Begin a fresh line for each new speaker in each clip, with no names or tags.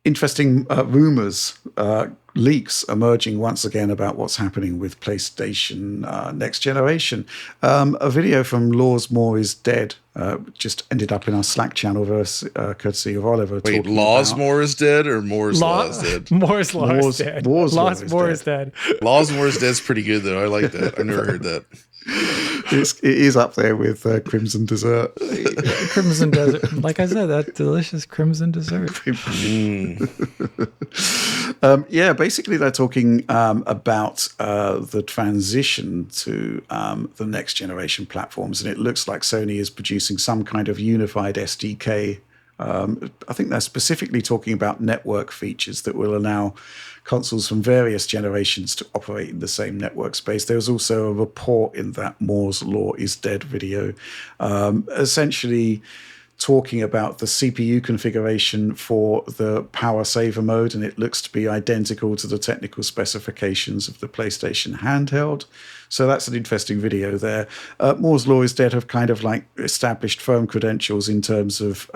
interesting rumors, leaks emerging once again about what's happening with PlayStation Next Generation. A video from Laws More is Dead just ended up in our Slack channel, courtesy of Oliver.
Wait,
talking
Laws
about
More is dead or Moore's Law is dead?
Moore's Law is dead. Laws More is dead.
Laws More is dead's pretty good, though. I like that. I've never heard that.
It is up there with Crimson Dessert.
Crimson Desert. Like I said, that delicious Crimson Dessert.
Yeah, basically they're talking about the transition to the next generation platforms, and it looks like Sony is producing some kind of unified SDK. I think they're specifically talking about network features that will allow consoles from various generations to operate in the same network space. There was also a report in that Moore's Law is Dead video, essentially talking about the CPU configuration for the power saver mode, and it looks to be identical to the technical specifications of the PlayStation Handheld. So that's an interesting video there. Moore's Law is Dead have kind of like established firm credentials in terms of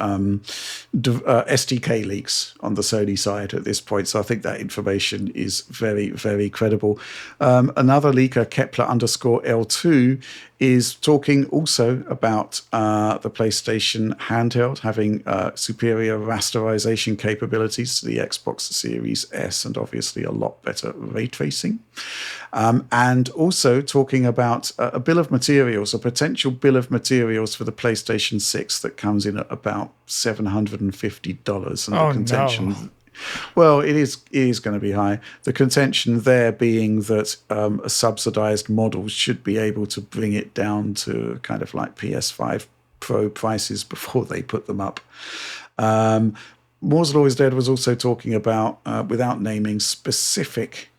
SDK leaks on the Sony side at this point. So I think that information is very, very credible. Another leaker, Kepler_L2, is talking also about the PlayStation Handheld having superior rasterization capabilities to the Xbox Series S, and obviously a lot better ray tracing. And also talking about a bill of materials, a potential bill of materials for the PlayStation 6 that comes in at about $750. And the contention,
no.
Well, it is going to be high. The contention there being that a subsidized model should be able to bring it down to kind of like PS5 Pro prices before they put them up. Moore's Law is Dead was also talking about, without naming specific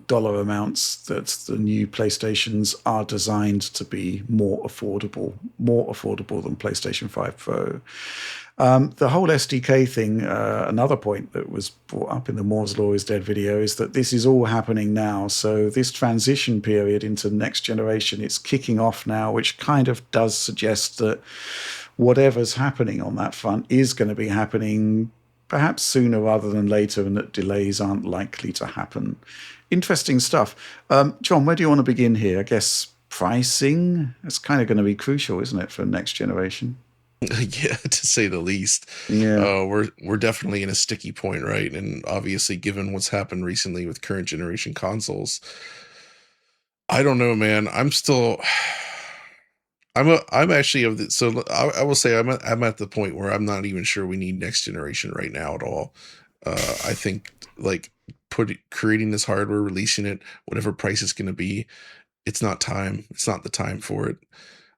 dollar amounts, that the new PlayStations are designed to be more affordable than PlayStation 5 Pro. The whole SDK thing, another point that was brought up in the Moore's Law is Dead video, is that this is all happening now. So this transition period into next generation, it's kicking off now, which kind of does suggest that whatever's happening on that front is going to be happening perhaps sooner rather than later, and that delays aren't likely to happen. Interesting stuff. John, where do you want to begin here? I guess pricing is kind of going to be crucial, isn't it, for next generation?
Yeah, to say the least.
Yeah.
We're definitely in a sticky point, right? And obviously, given what's happened recently with current generation consoles, I don't know, man. I'm actually of the, so I will say I'm at the point where I'm not even sure we need next generation right now at all. I think like creating this hardware, releasing it, whatever price it's going to be, it's not time. It's not the time for it.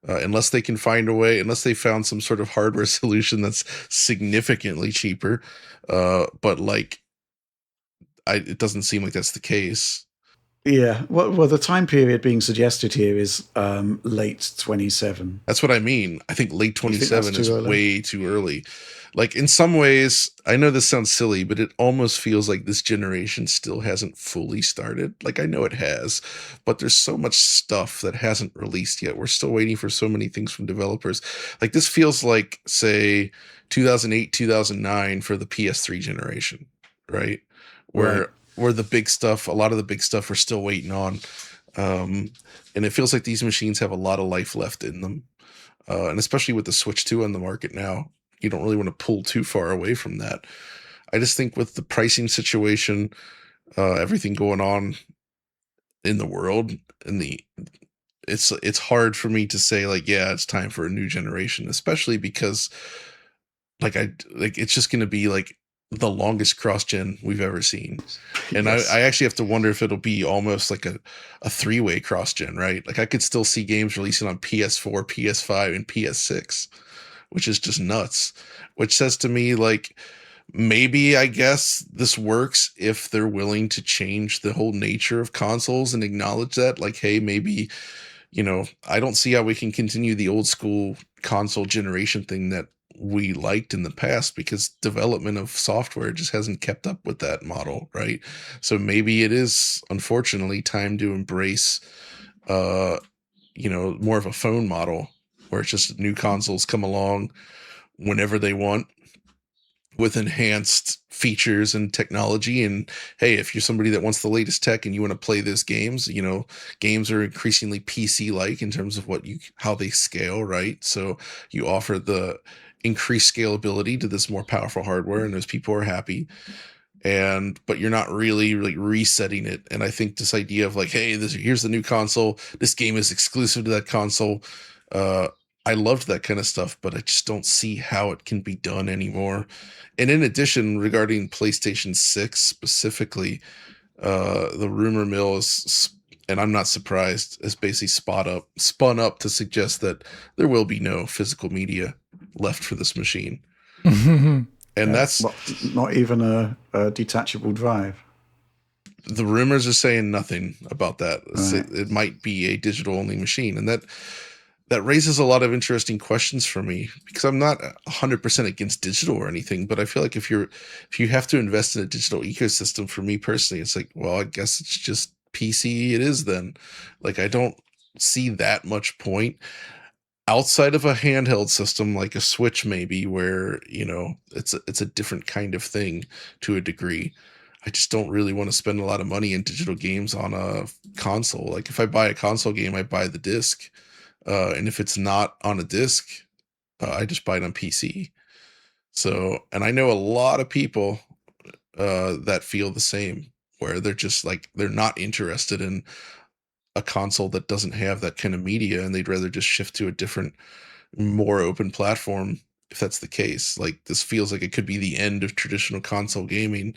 Unless they can find a way, unless they found some sort of hardware solution that's significantly cheaper. But like, it doesn't seem like that's the case.
Yeah, well, the time period being suggested here is late 27.
That's what I mean. I think late 27 is way too early. Like, in some ways, I know this sounds silly, but it almost feels like this generation still hasn't fully started. Like, I know it has, but there's so much stuff that hasn't released yet. We're still waiting for so many things from developers. Like, this feels like, say, 2008, 2009 for the PS3 generation, right? Where the big stuff, a lot of the big stuff we're still waiting on. And it feels like these machines have a lot of life left in them. And especially with the Switch 2 on the market now, you don't really want to pull too far away from that. I just think with the pricing situation, everything going on in the world, and it's hard for me to say like, yeah, it's time for a new generation, especially because it's just going to be like the longest cross-gen we've ever seen. And yes. I actually have to wonder if it'll be almost like a three-way cross-gen, right? Like I could still see games releasing on PS4, PS5, and PS6, which is just nuts. Which says to me, like, maybe I guess this works if they're willing to change the whole nature of consoles and acknowledge that, like, hey, maybe, I don't see how we can continue the old school console generation thing that we liked in the past, because development of software just hasn't kept up with that model, right? So maybe it is unfortunately time to embrace more of a phone model where it's just new consoles come along whenever they want, with enhanced features and technology. And hey, if you're somebody that wants the latest tech and you want to play those games, games are increasingly PC like in terms of how they scale, right? So you offer the increased scalability to this more powerful hardware, and those people are happy. But you're not really resetting it. And I think this idea of like, hey, here's the new console, this game is exclusive to that console. I loved that kind of stuff, but I just don't see how it can be done anymore. And in addition, regarding PlayStation 6 specifically, the rumor mill is, and I'm not surprised, is basically spun up to suggest that there will be no physical media left for this machine. And that's
not even a detachable drive.
The rumors are saying nothing about that.
Right.
It might be a digital only machine, and that raises a lot of interesting questions for me, because I'm not 100% against digital or anything, but I feel like if you have to invest in a digital ecosystem, for me personally, it's like, well, I guess it's just PC it is then. Like, I don't see that much point outside of a handheld system like a Switch, maybe, where, it's a different kind of thing to a degree. I just don't really want to spend a lot of money in digital games on a console. Like, if I buy a console game, I buy the disc. And if it's not on a disc, I just buy it on PC. So, and I know a lot of people that feel the same, where they're just like, they're not interested in a console that doesn't have that kind of media, and they'd rather just shift to a different, more open platform. If that's the case, like, this feels like it could be the end of traditional console gaming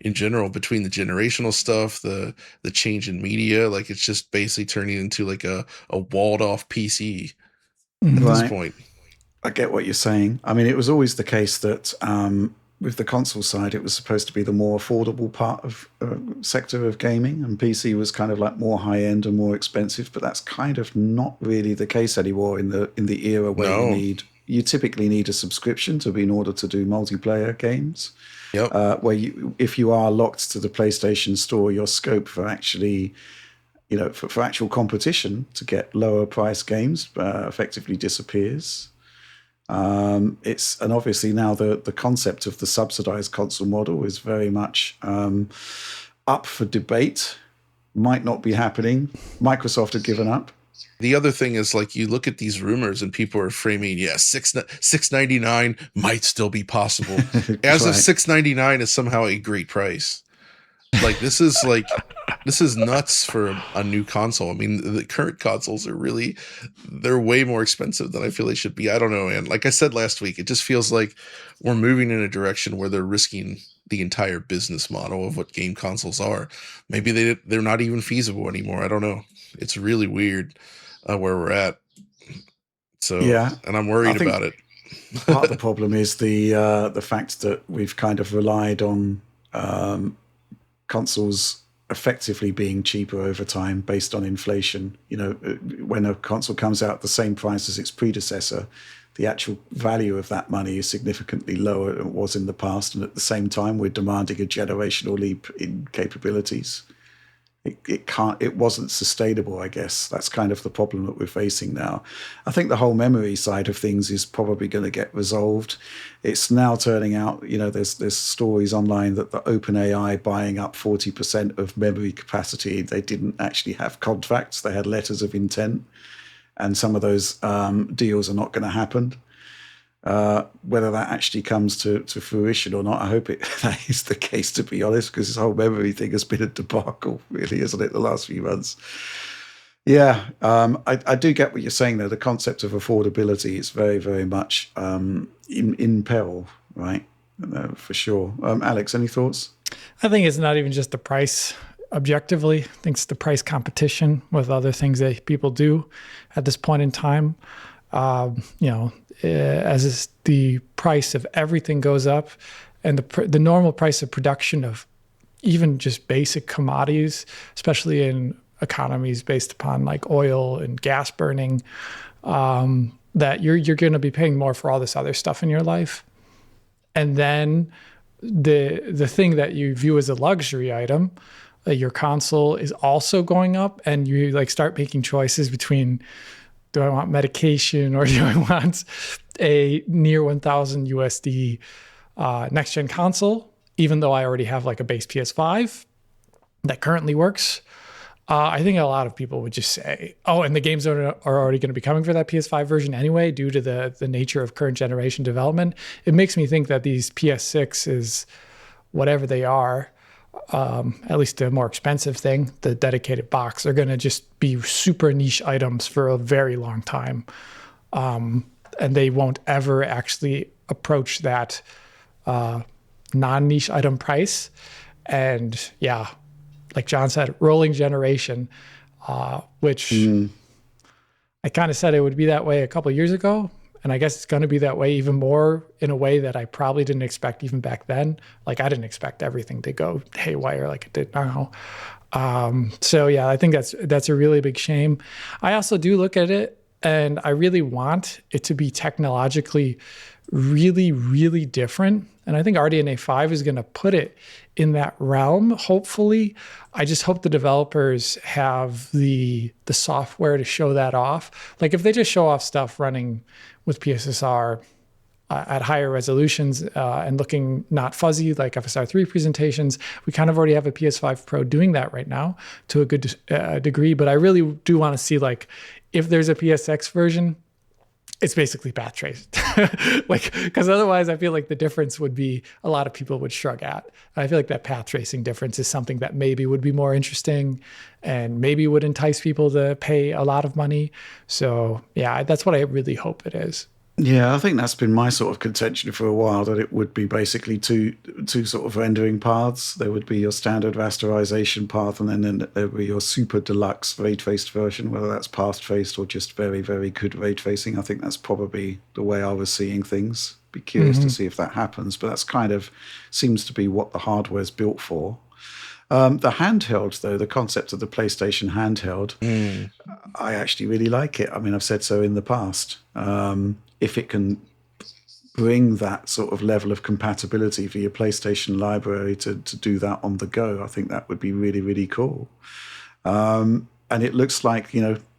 in general, between the generational stuff, the change in media. Like, it's just basically turning into like a walled off PC at this point.
I get what you're saying. I mean, it was always the case that with the console side, it was supposed to be the more affordable part of sector of gaming, and PC was kind of like more high end and more expensive. But that's kind of not really the case anymore in the era where you typically need a subscription in order to do multiplayer games.
Yep.
Where if you are locked to the PlayStation Store, your scope for actually, for actual competition to get lower price games effectively disappears. And obviously now the concept of the subsidized console model is very much up for debate. Might not be happening. Microsoft have given up.
The other thing is, like, you look at these rumors and people are framing, $6.99 might still be possible. As if $6.99 is somehow a great price. Like, this is nuts for a new console. I mean, the current consoles they're way more expensive than I feel they should be. I don't know, man. Like I said last week, it just feels like we're moving in a direction where they're risking the entire business model of what game consoles are. Maybe they're not even feasible anymore. I don't know. It's really weird where we're at. So, yeah, and I'm worried about it.
Part of the problem is the fact that we've kind of relied on consoles effectively being cheaper over time based on inflation. When a console comes out at the same price as its predecessor, the actual value of that money is significantly lower than it was in the past, and at the same time we're demanding a generational leap in capabilities. It wasn't sustainable, I guess. That's kind of the problem that we're facing now. I think the whole memory side of things is probably going to get resolved. It's now turning out, there's stories online that the OpenAI buying up 40% of memory capacity. They didn't actually have contracts. They had letters of intent. And some of those deals are not going to happen. Whether that actually comes to fruition or not, I hope that is the case, to be honest, because this whole memory thing has been a debacle, really, isn't it, the last few months? Yeah, I do get what you're saying, though. The concept of affordability is very, very much in peril, right? For sure. Alex, any thoughts?
I think it's not even just the price. Objectively, I think it's the price competition with other things that people do at this point in time. As the price of everything goes up, and the normal price of production of even just basic commodities, especially in economies based upon like oil and gas burning, that you're going to be paying more for all this other stuff in your life. And then the thing that you view as a luxury item, your console, is also going up, and you like start making choices between, do I want medication or do I want a near 1,000 USD next gen console, even though I already have like a base PS5 that currently works. I think a lot of people would just say, oh, and the games are already going to be coming for that PS5 version anyway, due to the nature of current generation development. It makes me think that these PS6 is whatever they are, at least the more expensive thing, the dedicated box, are going to just be super niche items for a very long time. And they won't ever actually approach that non-niche item price. And yeah, like John said, rolling generation, which I kind of said it would be that way a couple of years ago. And I guess it's going to be that way even more, in a way that I probably didn't expect even back then. Like, I didn't expect everything to go haywire like it did now. So yeah, I think that's a really big shame. I also do look at it, and I really want it to be technologically really, really different. And I think RDNA 5 is going to put it in that realm, hopefully. I just hope the developers have the software to show that off. Like, if they just show off stuff running with PSSR at higher resolutions and looking not fuzzy like FSR3 presentations, we kind of already have a PS5 Pro doing that right now to a good degree. But I really do want to see, like, if there's a PSX version, it's basically path traced. Like, because otherwise I feel like the difference would be, a lot of people would shrug at. I feel like that path tracing difference is something that maybe would be more interesting and maybe would entice people to pay a lot of money. So yeah, that's what I really hope it is.
Yeah, I think that's been my sort of contention for a while, that it would be basically two sort of rendering paths. There would be your standard rasterization path, and then there would be your super deluxe ray traced version, whether that's path traced or just very, very good ray tracing. I think that's probably the way I was seeing things. Be curious to see if that happens, but that's kind of seems to be what the hardware's built for. The handheld, though, the concept of the PlayStation handheld, I actually really like it. I mean, I've said so in the past. If it can bring that sort of level of compatibility for your PlayStation library to do that on the go, I think that would be really, really cool. And it looks like,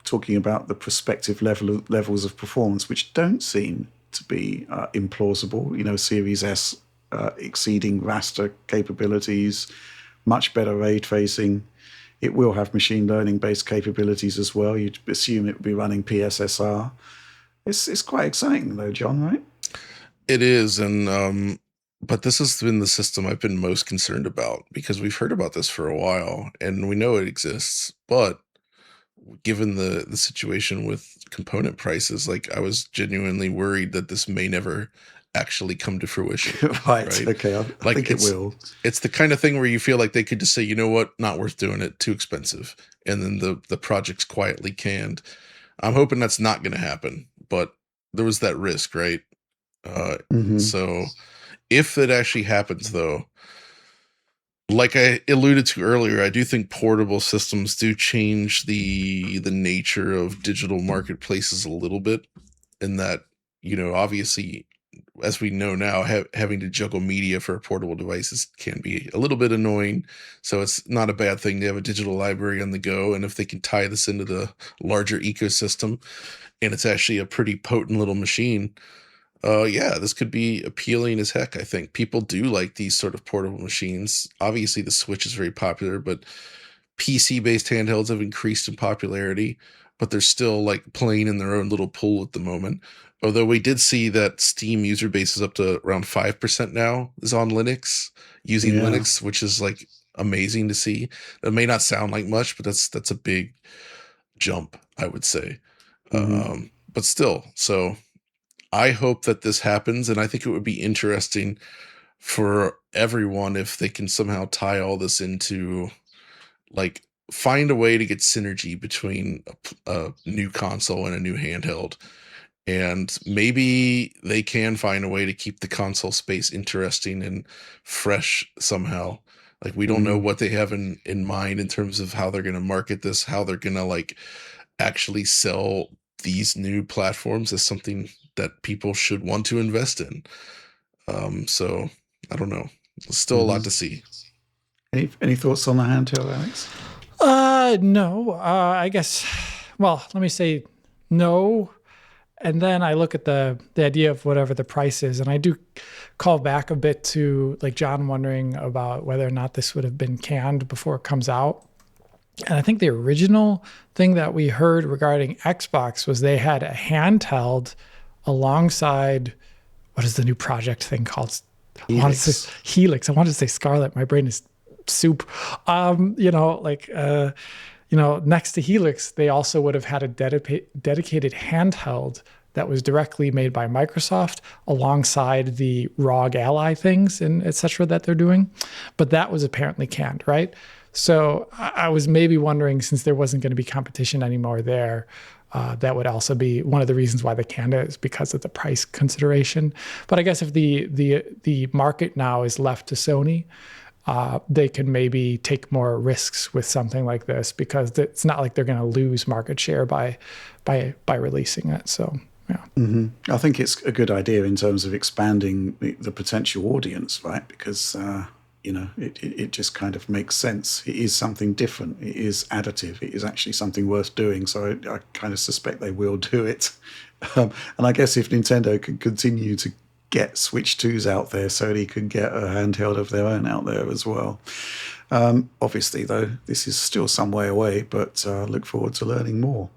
talking about the prospective levels of performance, which don't seem to be implausible, Series S exceeding raster capabilities, much better ray tracing. It will have machine learning based capabilities as well. You'd assume it would be running PSSR. It's quite exciting though, John, right?
It is, and but this has been the system I've been most concerned about, because we've heard about this for a while and we know it exists, but given the situation with component prices, like, I was genuinely worried that this may never actually come to fruition.
Right. Okay. I think it will.
It's the kind of thing where you feel like they could just say, you know what, not worth doing it, too expensive, and then the project's quietly canned. I'm hoping that's not going to happen, but there was that risk, right? So if it actually happens, though, like I alluded to earlier, I do think portable systems do change the nature of digital marketplaces a little bit, in that, obviously, as we know now, having to juggle media for portable devices can be a little bit annoying. So it's not a bad thing to have a digital library on the go. And if they can tie this into the larger ecosystem, and it's actually a pretty potent little machine, yeah, this could be appealing as heck. I think people do like these sort of portable machines. Obviously, the Switch is very popular, but PC-based handhelds have increased in popularity, but they're still like playing in their own little pool at the moment. Although we did see that Steam user base is up to around 5% now is on Linux, using Linux, which is like amazing to see. It may not sound like much, but that's a big jump, I would say. But still, so I hope that this happens, and I think it would be interesting for everyone if they can somehow tie all this into, like, find a way to get synergy between a new console and a new handheld. And maybe they can find a way to keep the console space interesting and fresh somehow. Like, we don't know what they have in mind in terms of how they're going to market this, how they're going to, like, actually sell these new platforms as something that people should want to invest in. So I don't know. There's still a lot to see.
Any thoughts on the handheld, Alex?
No. I guess, well, let me say no. And then I look at the idea of whatever the price is, and I do call back a bit to like John wondering about whether or not this would have been canned before it comes out. And I think the original thing that we heard regarding Xbox was they had a handheld alongside, what is the new project thing called?
Helix.
Helix. I wanted to say Scarlet. My brain is soup. Next to Helix, they also would have had a dedicated handheld that was directly made by Microsoft alongside the ROG Ally things and et cetera that they're doing. But that was apparently canned, right? So I was maybe wondering, since there wasn't going to be competition anymore there, that would also be one of the reasons why they canned it, is because of the price consideration. But I guess if the market now is left to Sony, they can maybe take more risks with something like this, because it's not like they're going to lose market share by releasing it. So yeah,
I think it's a good idea in terms of expanding the potential audience, right? Because it just kind of makes sense. It is something different. It is additive. It is actually something worth doing. So I kind of suspect they will do it. And I guess if Nintendo can continue to get Switch 2s out there, Sony can get a handheld of their own out there as well. Obviously, though, this is still some way away, but look forward to learning more.